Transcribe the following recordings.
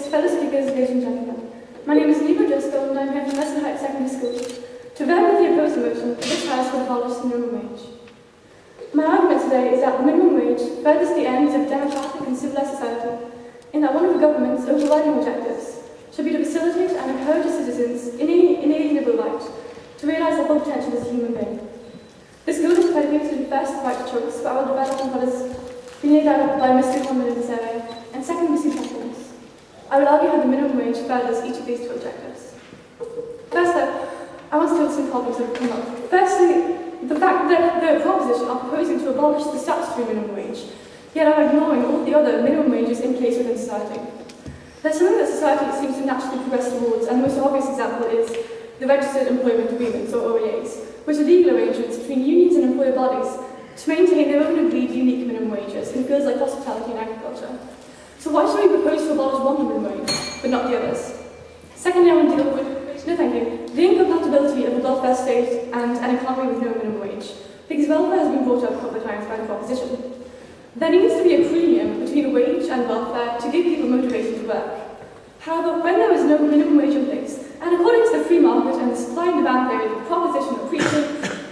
fellow speakers, ladies and gentlemen. My name is Neva Driscoll and I'm here from Lesson Heights Secondary School to verbally oppose the motion that this House would abolish the minimum wage. My argument today is that the minimum wage furthers the ends of democratic and civilized society in that one of the government's overriding objectives should be to facilitate and encourage a citizen's inalienable right to realise their full potential as a human being. This goal is predicated in first the right to choice for our development that has been laid out by Mr. Conlon in this area, and second, Mr. Happiness. I would argue how the minimum wage furthers each of these two objectives. First, I want to talk some problems that have come up. Firstly, the fact that the proposition are proposing to abolish the statutory minimum wage, yet are ignoring all the other minimum wages in place within society. There's something that society seems to naturally progress towards, and the most obvious example is the Registered Employment Agreements, or OEAs, which are legal arrangements between unions and employer bodies to maintain their own agreed unique minimum wages in fields like hospitality and agriculture. So why should we propose to abolish one minimum wage, but not the others? Secondly, I want to deal with, the incompatibility of a welfare state and an economy with no minimum wage, because welfare has been brought up a couple of times by the proposition. There needs to be a premium between a wage and welfare to give people motivation to work. However, when there is no minimum wage in place, and according to the free market and the supply and demand theory the proposition are preaching,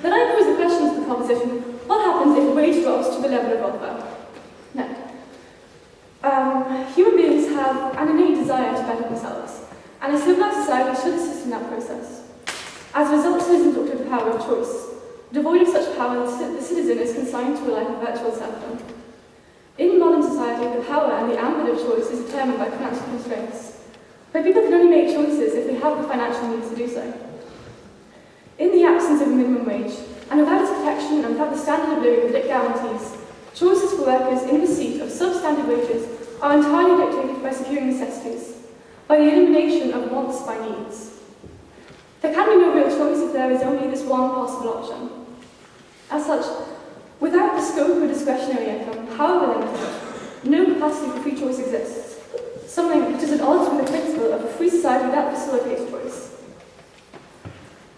then I pose the question to the proposition, what happens if wage drops to the level of welfare? No. Human beings have an innate desire to better themselves, and a civilized society should assist in that process. As a result, citizens look to the power of choice. Devoid of such power, the citizen is consigned to a life of virtual serfdom. In modern society, the power and the ambit of choice is determined by financial constraints, but people can only make choices if they have the financial means to do so. In the absence of a minimum wage, and without its protection and without the standard of living that it guarantees, choices for workers in receipt of substandard wages are entirely dictated by securing necessities, by the elimination of wants by needs. There can be no real choice if there is only this one possible option. As such, without the scope of discretionary income, however limited, no capacity for free choice exists, something which is at odds with the principle of a free society that facilitates choice.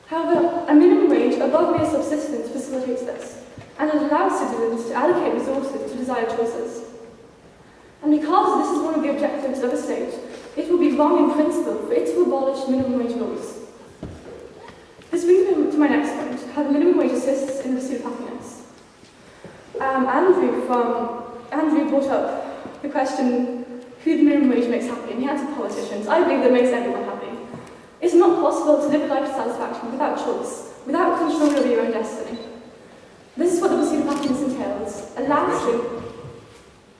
However, a minimum wage above mere subsistence facilitates this, and it allows citizens to allocate resources to desired choices. And because this is one of the objectives of a state, it will be wrong in principle for it to abolish minimum wage laws. This brings me to my next point, how the minimum wage assists in the pursuit of happiness. Andrew brought up the question, who the minimum wage makes happy, and he answered politicians. I believe that makes everyone happy. It's not possible to live a life of satisfaction without choice, without control over your own destiny. This is what the pursuit of happiness entails. And lastly,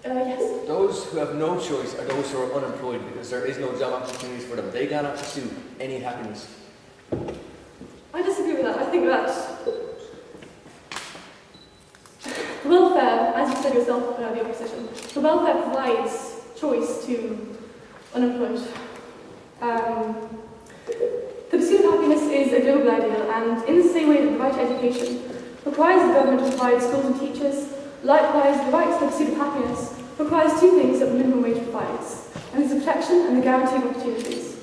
yes? Those who have no choice are those who are unemployed because there is no job opportunities for them. They cannot pursue any happiness. I disagree with that. I think that the welfare, as you said yourself, the opposition, the welfare provides choice to unemployed. The pursuit of happiness is a global ideal, and in the same way that the right to education requires the government to provide schools and teachers, likewise the right to the pursuit of happiness requires two things that the minimum wage provides, and it's the protection and the guarantee of opportunities.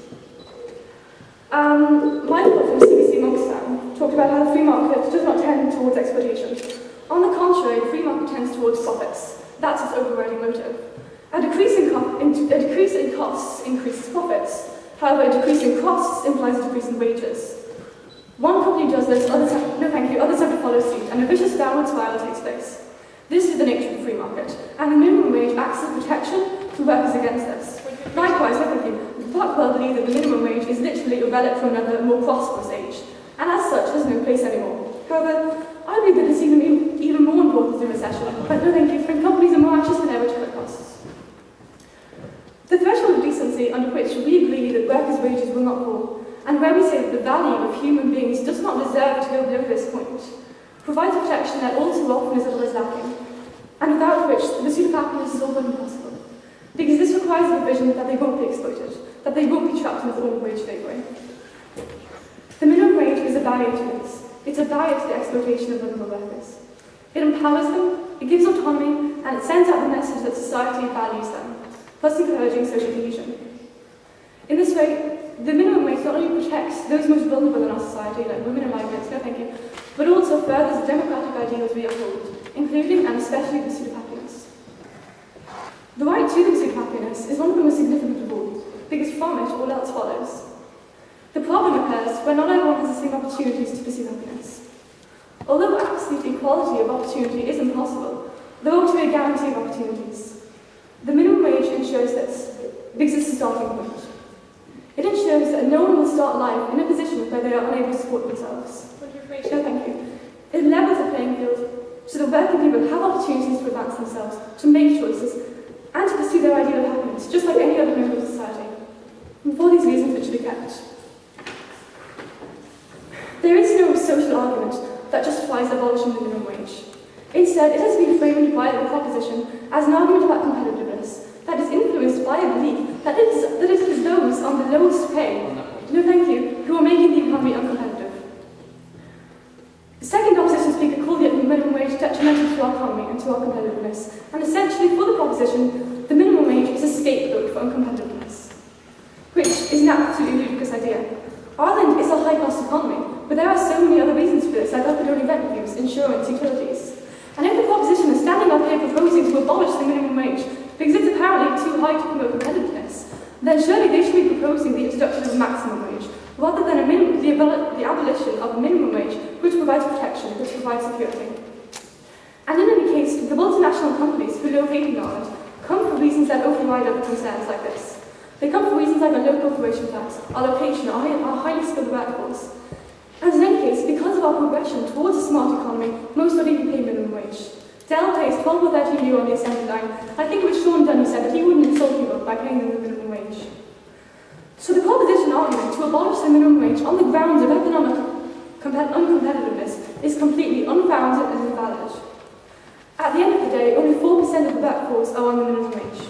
Michael from CBC Monkstown talked about how the free market does not tend towards exploitation. On the contrary, the free market tends towards profits. That's its overriding motive. A decrease in costs increases profits. However, a decrease in costs implies a decrease in wages. One company does this, others have to follow suit, and a vicious downward spiral takes place. This is the nature of the free market, and the minimum wage acts as protection to workers against this. Likewise, Blackwell believes that the minimum wage is literally a relic from another, more prosperous age, and as such has no place anymore. However, I believe that it's even more important in recession, but no thank you, when companies are more anxious than ever to cut costs. The threshold of decency under which we agree that workers' wages will not fall, and where we say that the value of human beings does not deserve to go below this point, provides protection that all too often is otherwise lacking, and without which the pursuit of happiness is all but impossible. Because this requires a provision that they won't be exploited, that they won't be trapped in the form of wage slavery. The minimum wage is a barrier to this. It's a barrier to the exploitation of vulnerable workers. It empowers them, it gives autonomy, and it sends out the message that society values them, thus encouraging social cohesion. In this way, the minimum wage not only protects those most vulnerable in our society, like women and migrants, no thank you, but also furthers the democratic ideals we uphold, including and especially the pursuit of happiness. The right to the pursuit of happiness is one of the most significant of all, where not everyone has the same opportunities to pursue happiness. Although absolute equality of opportunity is impossible, there ought to be a guarantee of opportunities. The minimum wage ensures this because it's a starting point. It ensures that no one will start life in a position where they are unable to support themselves. No, thank you. It levels the playing field so that working people have opportunities to advance themselves, to make choices, and to pursue their ideal of happiness, just like any other member of society. And for these reasons, it should be kept. There is no social argument that justifies abolishing the minimum wage. Instead, it has been framed by the proposition as an argument about competitiveness that is influenced by a belief that it is those on the lowest pay, no thank you, who are making the economy uncompetitive. The second opposition speaker called the minimum wage detrimental to our economy and to our competitiveness, and essentially for the proposition, the minimum wage is a scapegoat for uncompetitiveness, which is an absolutely ludicrous idea. Ireland is a high-cost economy, but there are so many other reasons for this, like up-and-running rent reviews, insurance, utilities. And if the proposition is standing up here proposing to abolish the minimum wage because it's apparently too high to promote competitiveness, then surely they should be proposing the introduction of a maximum wage, rather than the abolition of a minimum wage, which provides protection, which provides security. And in any case, the multinational companies who locate in Ireland come for reasons that override other concerns like this. They come for reasons like a low corporation tax, our location, our highly skilled workforce. And in any case, because of our progression towards a smart economy, most don't even pay minimum wage. Dell pays 12 or 13 euro on the assembly line. I think it was Sean Denny said that he wouldn't insult people by paying them the minimum wage. So the proposition argument to abolish the minimum wage on the grounds of economic uncompetitiveness is completely unfounded and invalid. At the end of the day, only 4% of the workforce are on the minimum wage.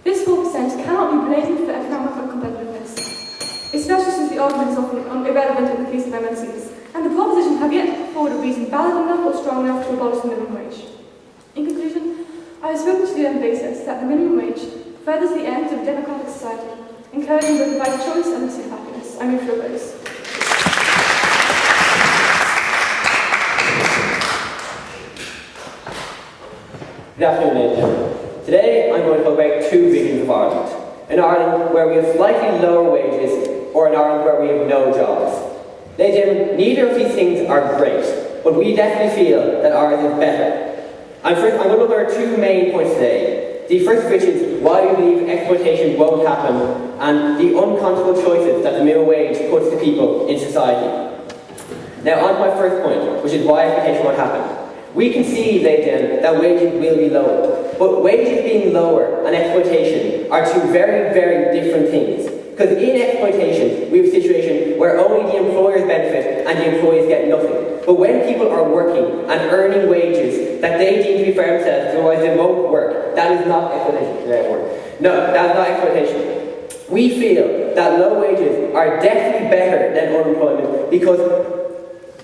This 4% cannot be blamed for economic uncompetitiveness, especially since the argument is often irrelevant in the case of MNCs, and the proposition have yet to put forward a reason valid enough or strong enough to abolish the minimum wage. In conclusion, I have spoken to the end basis that the minimum wage furthers the ends of democratic society, encouraging both by choice and the pursuit of happiness. I move to oppose. Good afternoon, ladies and gentlemen. Today I'm going to talk about two visions of Ireland. An Ireland where we have slightly lower wages, or an Ireland where we have no jobs. Ladies and gentlemen, neither of these things are great, but we definitely feel that ours is better. I'm going to look at our two main points today. The first of which is why we believe exploitation won't happen, and the unconscionable choices that the minimum wage puts to people in society. Now on to my first point, which is why exploitation won't happen. We can see, ladies and gentlemen, that wages will be lowered. But wages being lower and exploitation are two very, very different things. Because in exploitation, we have a situation where only the employers benefit and the employees get nothing. But when people are working and earning wages that they deem to be for themselves, otherwise they won't work, that is not exploitation. No, that is not exploitation. We feel that low wages are definitely better than unemployment because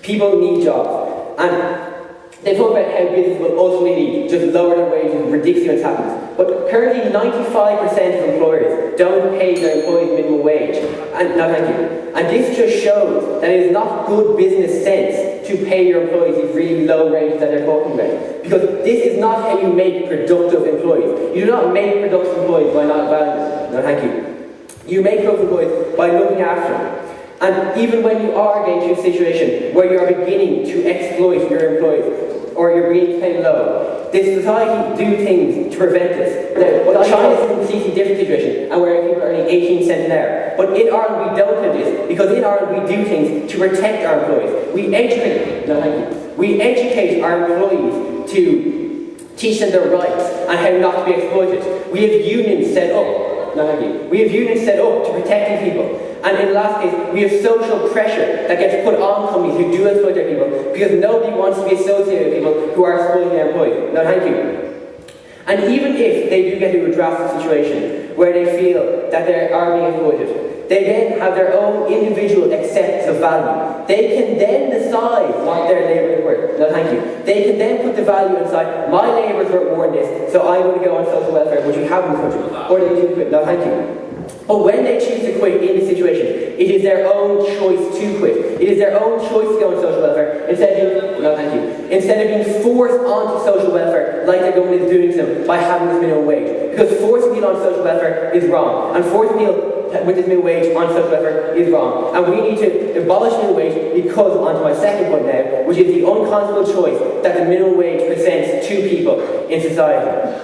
people need jobs. And they talk about how business will ultimately just lower their wages, ridiculous happens. But currently 95% of employers don't pay their employees minimum wage. And no, thank you. And this just shows that it is not good business sense to pay your employees these really low wages that they're talking about. Because this is not how you make productive employees. You do not make productive employees by not valuing them. No, thank you. You make productive employees by looking after them. And even when you are getting to a situation where you are beginning to exploit your employees, or you're beginning to pay low, does society do things to prevent this? Now, China is a completely different situation, and where people are earning 18 cents an hour. But in Ireland we don't do this, because in Ireland we do things to protect our employees. We educate our employees to teach them their rights and how not to be exploited. We have unions set up. We have unions set up to protect these people. And in the last case, we have social pressure that gets put on companies who do exploit their people because nobody wants to be associated with people who are exploiting their employees. No, thank you. And even if they do get to a drastic situation where they feel that they are being exploited, they then have their own individual acceptance of value. They can then decide what their labour is worth. No, thank you. They can then put the value inside, my labour is worth more than this, so I'm going to go on social welfare, which we have in the country. Or they choose to quit. No, thank you. But when they choose to quit in this situation, it is their own choice to quit. It is their own choice to go on social welfare instead of being forced onto social welfare like their government is doing to them by having this minimum wage. Because forcing people on social welfare is wrong. And forcing people with this minimum wage on social welfare is wrong. And we need to abolish minimum wage because, on to my second point now, which is the unconscionable choice that the minimum wage presents to people in society.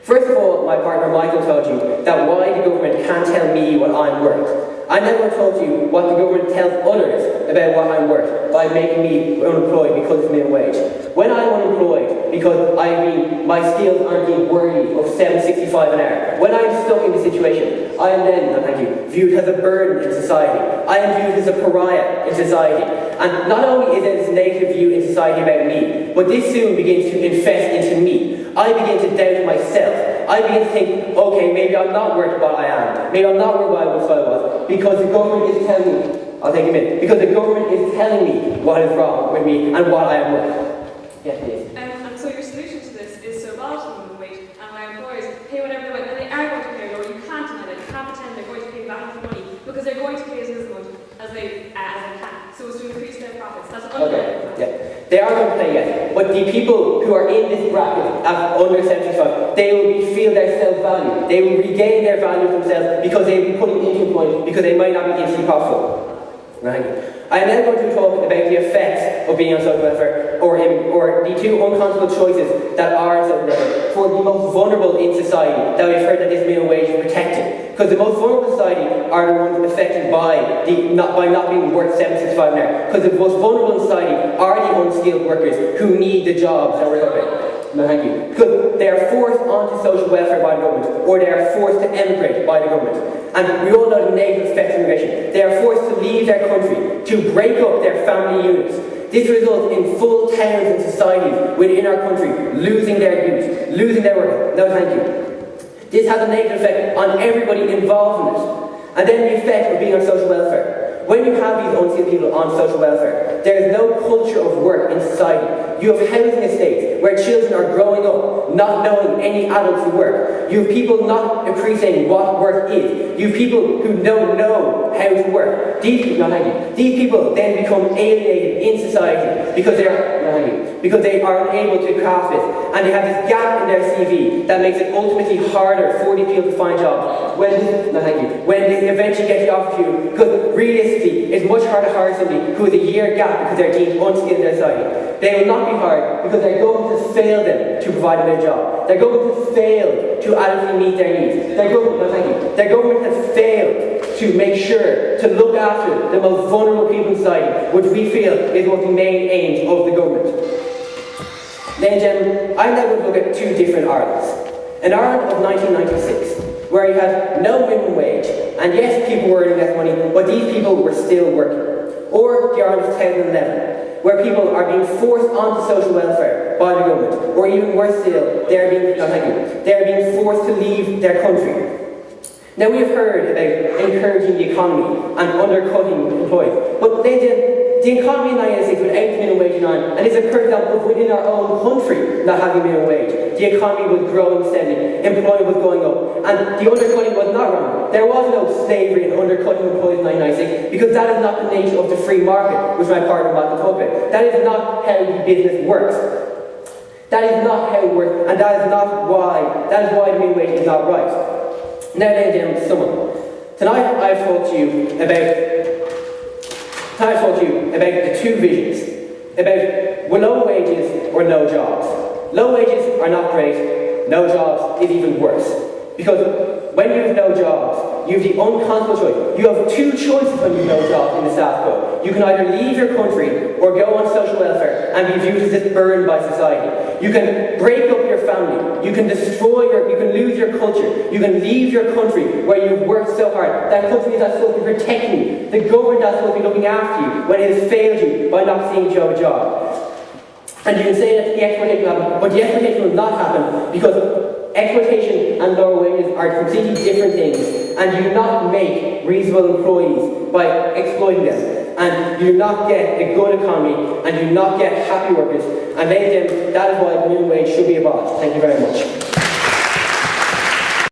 First of all, my partner Michael told you that why the government can't tell me what I'm worth. I never told you what the government tells others about what I'm worth by making me unemployed because it's minimum wage. When I'm unemployed because my skills aren't being worthy of $7.65 an hour, when I'm stuck in the situation, I am then, no thank you, viewed as a burden in society. I am viewed as a pariah in society. And not only is there this negative view in society about me, but this soon begins to infest into me. I begin to doubt myself. I begin to think, okay, maybe I'm not worth what I am. Maybe I'm not worth what I once thought I was. Because the government is telling me, I'll take a minute, because the government is telling me what is wrong with me and what I am worth. Yes, please. And so your solution to this is to abolish the minimum wage and allow employers to pay whatever they want. And they are going to pay lower. You can't deny that. You can't pretend they're going to pay back the money because they're going to pay as much as they can. So as to increase their profits. That's okay. Yeah. They are going to pay, yes. But the people who are in this bracket at under 75, they will feel their self-value. They will regain their value of themselves because they will be putting into employment because they might not be instantly profitable. Right. I am now going to talk about the effects of being on social welfare or the two unconscionable choices that are on social welfare for the most vulnerable in society that we've heard that this minimum wage is protecting. Because the most vulnerable society are the ones affected by not being worth $7.65 an hour. Because the most vulnerable in society are the unskilled workers who need the jobs that we're talking about. No, thank you. Because they are forced onto social welfare by the government, or they are forced to emigrate by the government. And we all know the negative effects of immigration. They are forced to leave their country, to break up their family units. This results in full towns and societies within our country losing their youth, losing their work. No, thank you. This has a negative effect on everybody involved in it. And then the effect of being on social welfare. When you have these unskilled people on social welfare, there is no culture of work in society. You have housing estates where children are growing up not knowing any adults who work. You have people not appreciating what work is. You have people who don't know how to work. These people then become alienated in society because they are unable to grasp it. And they have this gap in their CV that makes it ultimately harder for these people to find jobs when they eventually get the offer to you. Because realistically, it's much harder to hire somebody who has a year gap because they're deemed unskilled in their society. They will not be hired because they're going to fail them to provide them a job. They're going to fail to adequately meet their needs. Their government has failed to make sure to look after the most vulnerable people in society, which we feel is one of the main aims of the government. Ladies and gentlemen, I'm now going to look at two different Irelands. An Ireland of 1996, where you had no minimum wage, and yes, people were earning less money, but these people were still working. Or the Ireland of 2011, where people are being forced onto social welfare by the government, or even worse still, they are being forced to leave their country. Now we have heard about encouraging the economy and undercutting employees, but the economy in 1996 without the minimum wage in Ireland, and it's a perfect example of within our own country not having minimum wage. The economy was growing steadily, employment was going up, and the undercutting was not wrong. There was no slavery in undercutting employees in 1996 because that is not the nature of the free market, which my partner Michael talked about. That is not how business works. That is not how it works, and that is why the minimum wage is not right. Now, ladies and gentlemen, tonight I've talked to you about the two visions, about low wages or no jobs. Low wages are not great, no jobs is even worse. Because when you have no jobs, you have the unconscionable choice. You have two choices when you have no jobs in the status quo. You can either leave your country or go on social welfare and be viewed as this burden by society. You can break up your family. You can you can lose your culture. You can leave your country where you've worked so hard. That country that's supposed to be protecting you. The government that's supposed to be looking after you when it has failed you by not seeing you have a job. And you can say that the exploitation will happen, but the exploitation will not happen because exploitation and lower wages are completely different things, and you do not make reasonable employees by exploiting them, and you do not get a good economy, and you do not get happy workers. And ladies and gentlemen, that is why the minimum wage should be abolished. Thank you very much.